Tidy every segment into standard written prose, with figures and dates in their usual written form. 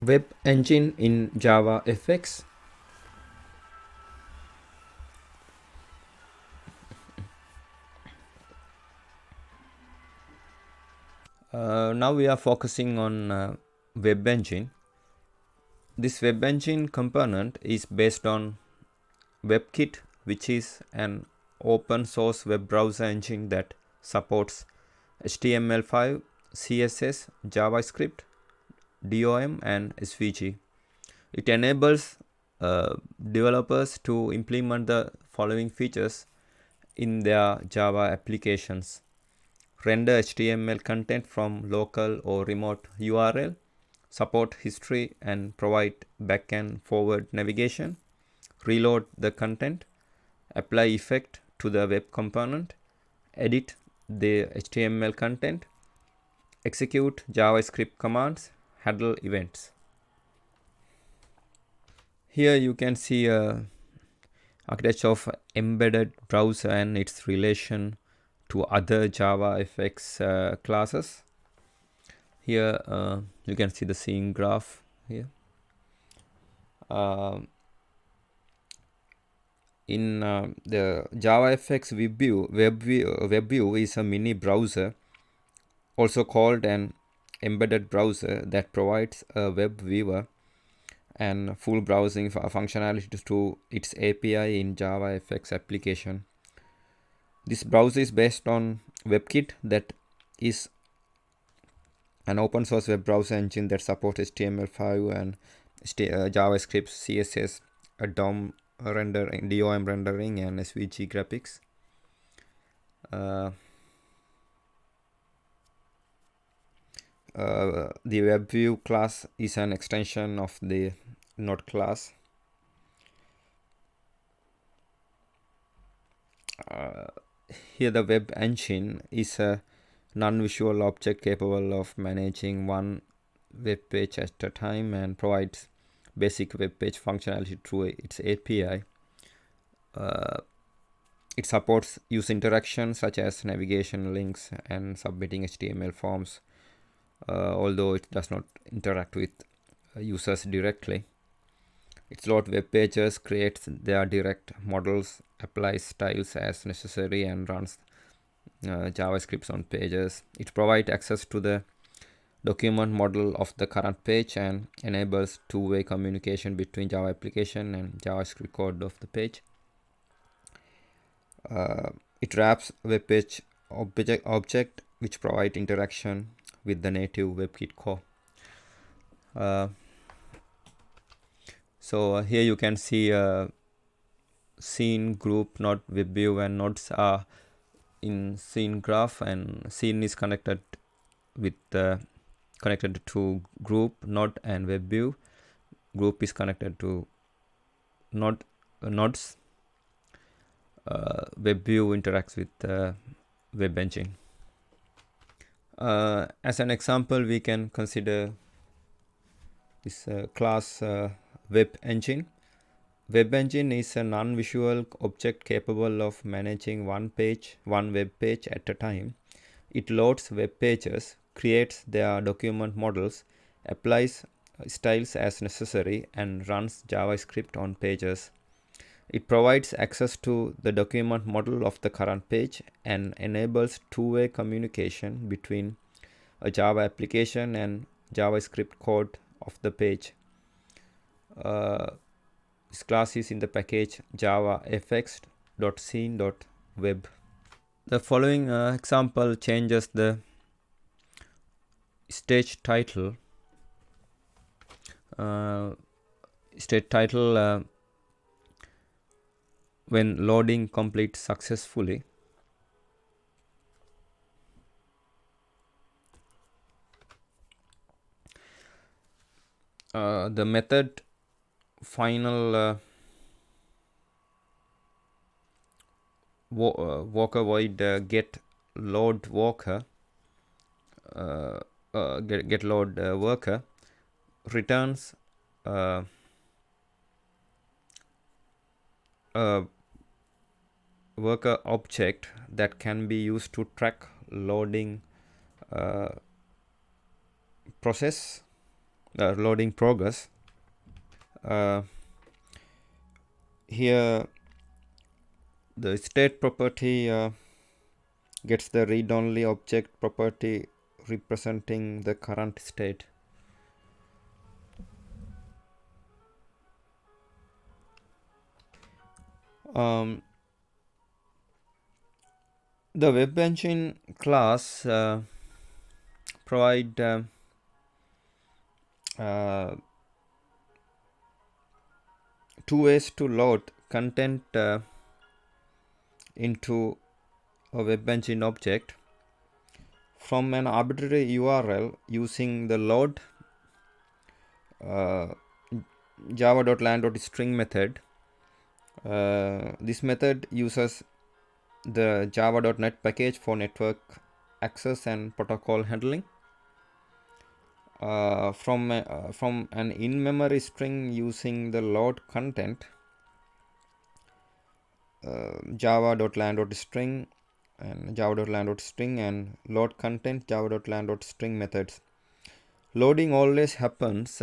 Web engine in JavaFX. Now we are focusing on web engine. This web engine component is based on WebKit, which is an open source web browser engine that supports HTML5, CSS, JavaScript, DOM, and SVG. It enables developers to implement the following features in their Java applications: render HTML content from local or remote URL, support history and provide back and forward navigation, reload the content, apply effect to the web component, edit the HTML content, execute JavaScript commands, handle events. Here you can see a architecture of embedded browser and its relation to other JavaFX classes. Here you can see the scene graph here. In the JavaFX WebView is a mini browser, also called an embedded browser, that provides a web viewer and full browsing functionality to its API in JavaFX application. This browser is based on WebKit, that is an open source web browser engine that supports HTML5 and JavaScript, CSS, DOM rendering, and SVG graphics. The WebView class is an extension of the Node class. Here the web engine is a non-visual object capable of managing one web page at a time and provides basic web page functionality through its API. It supports user interaction such as navigation, links, and submitting HTML forms, although it does not interact with users directly. It loads web pages, creates their direct models, applies styles as necessary, and runs JavaScripts on pages. It provides access to the document model of the current page and enables two-way communication between Java application and JavaScript code of the page. It wraps web page object which provide interaction with the native WebKit core. So here you can see a scene, group, node, web view, and nodes are in scene graph, and scene is connected to group, node, and web view. Group is connected to nodes. Web view interacts with the web engine. As an example, we can consider this class web engine. Web engine is a non-visual object capable of managing one web page at a time. It loads web pages, creates their document models, applies styles as necessary, and runs JavaScript on pages. It provides access to the document model of the current page and enables two-way communication between a Java application and JavaScript code of the page. This class is in the package JavaFX.scene.web. The following example changes the stage title. When loading completes successfully. The method final worker void get load worker get load worker returns a worker object that can be used to track loading process. loading progress. Here the state property gets the read-only object property representing the current state. The web engine class provide two ways to load content into a web engine object from an arbitrary URL using the load java.land.string method. This method uses the java.net package for network access and protocol handling. From an in-memory string using the load content java.land.string and java.land.string and load content java.land.string methods. Loading always happens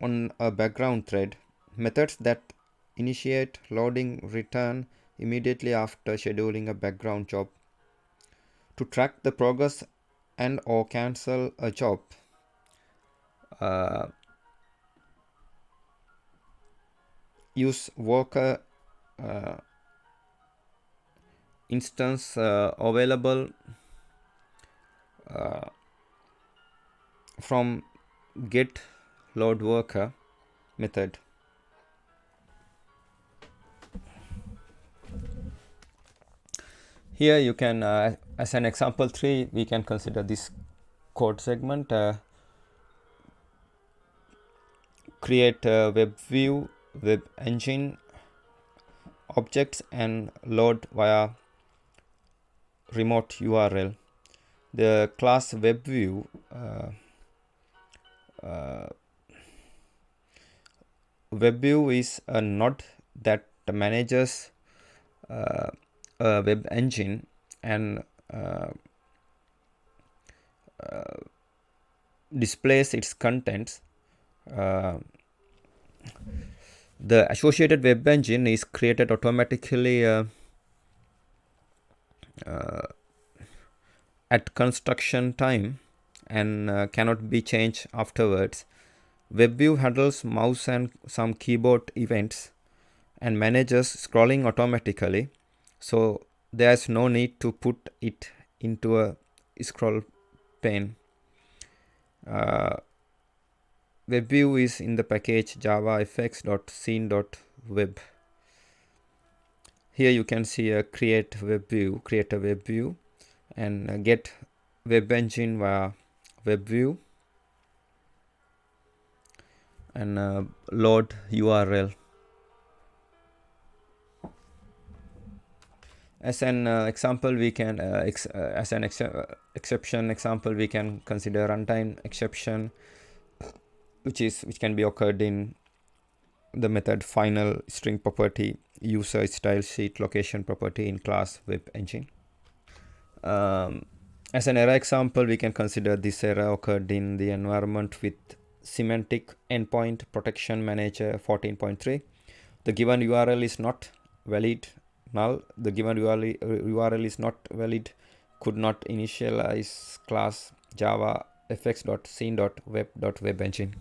on a background thread. Methods that initiate loading return immediately after scheduling a background job. To track the progress and or cancel a job, use worker instance available from get load worker method. Here you can as an example 3 we can consider this code segment. Create a web view, web engine objects and load via remote URL. The class web view is a node that manages a web engine and displays its contents. The associated web engine is created automatically at construction time and cannot be changed afterwards. WebView handles mouse and some keyboard events and manages scrolling automatically, so there's no need to put it into a scroll pane. WebView is in the package javafx.scene.web. Here you can see a create a web view and get web engine via WebView and load URL. As an example, we can exception example we can consider runtime exception, which can be occurred in the method final string property user style sheet location property in class web engine. As an error example, we can consider this error occurred in the environment with semantic endpoint protection manager 14.3. The given URL is not valid, null. The given URL is not valid, could not initialize class javafx.scene.web.webengine.